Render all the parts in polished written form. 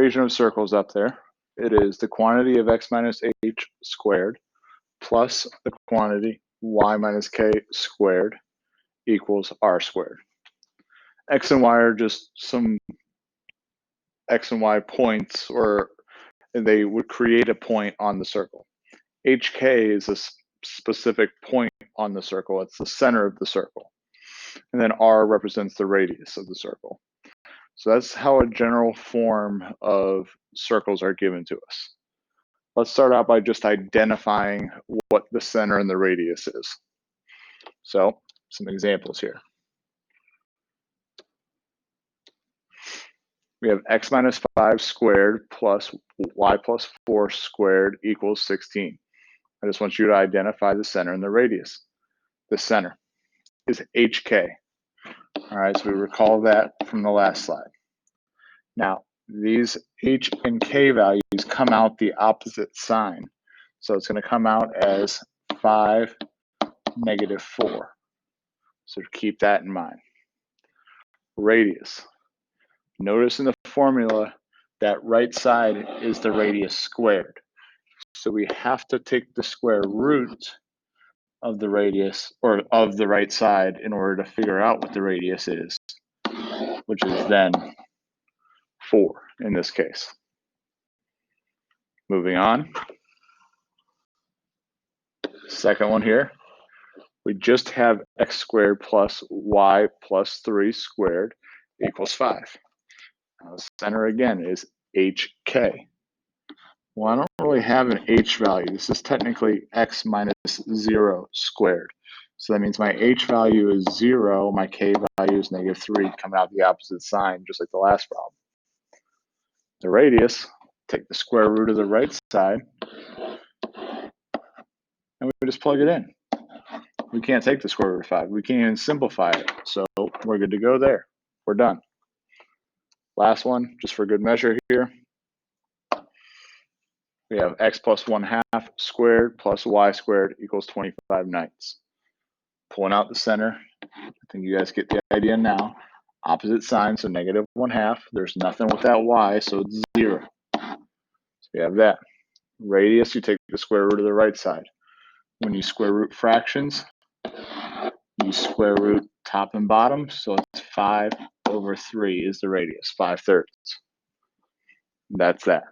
equation of circles up there. It is the quantity of x minus h squared plus the quantity y minus k squared equals r squared. X and y are just some x and y points, or they would create a point on the circle. HK is a specific point on the circle. It's the center of the circle. And then R represents the radius of the circle. So that's how a general form of circles are given to us. Let's start out by just identifying what the center and the radius is. So some examples here. We have x minus 5 squared plus y plus 4 squared equals 16. I just want you to identify the center and the radius. The center is HK. All right, so we recall that from the last slide. Now, these H and K values come out the opposite sign. So it's going to come out as 5, negative 4. So keep that in mind. Radius. Notice in the formula that right side is the radius squared. So we have to take the square root of the radius, or of the right side, in order to figure out what the radius is, which is then 4 in this case. Moving on. Second one here. We just have x squared plus y plus 3 squared equals 5. Now the center again is HK. Well, I don't really have an h value. This is technically x minus 0 squared. So that means my h value is 0, my k value is negative 3, coming out the opposite sign, just like the last problem. The radius, take the square root of the right side, and we just plug it in. We can't take the square root of 5. We can't even simplify it. So we're good to go there. We're done. Last one, just for good measure here. We have x plus 1/2 squared plus y squared equals 25/9. Pulling out the center. I think you guys get the idea now. Opposite sign, so negative 1/2. There's nothing with that y, so it's 0. So we have that. Radius, you take the square root of the right side. When you square root fractions, you square root top and bottom, so it's 5/3 is the radius, 5/3. That's that.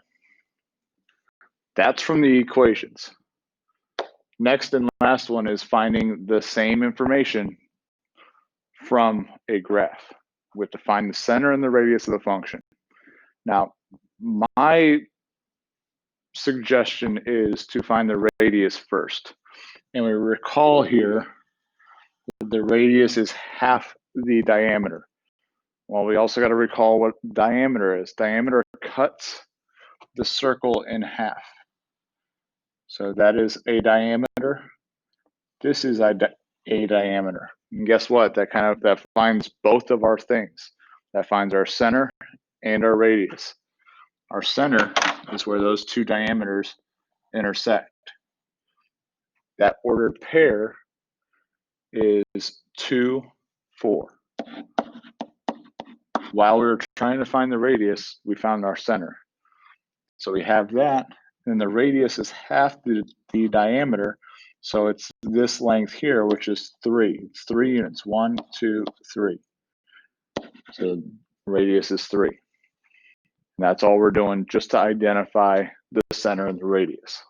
That's from the equations. Next and last one is finding the same information from a graph. We have to find the center and the radius of the function. Now, my suggestion is to find the radius first. And we recall here that the radius is half the diameter. Well, we also got to recall what diameter is. Diameter cuts the circle in half. So that is a diameter. This is a diameter. And guess what? That finds both of our things. That finds our center and our radius. Our center is where those two diameters intersect. That ordered pair is 2, 4. While we were trying to find the radius, we found our center. So we have that, and the radius is half the diameter. So it's this length here, which is 3. It's 3 units, 1, 2, 3. So radius is 3. And that's all we're doing, just to identify the center and the radius.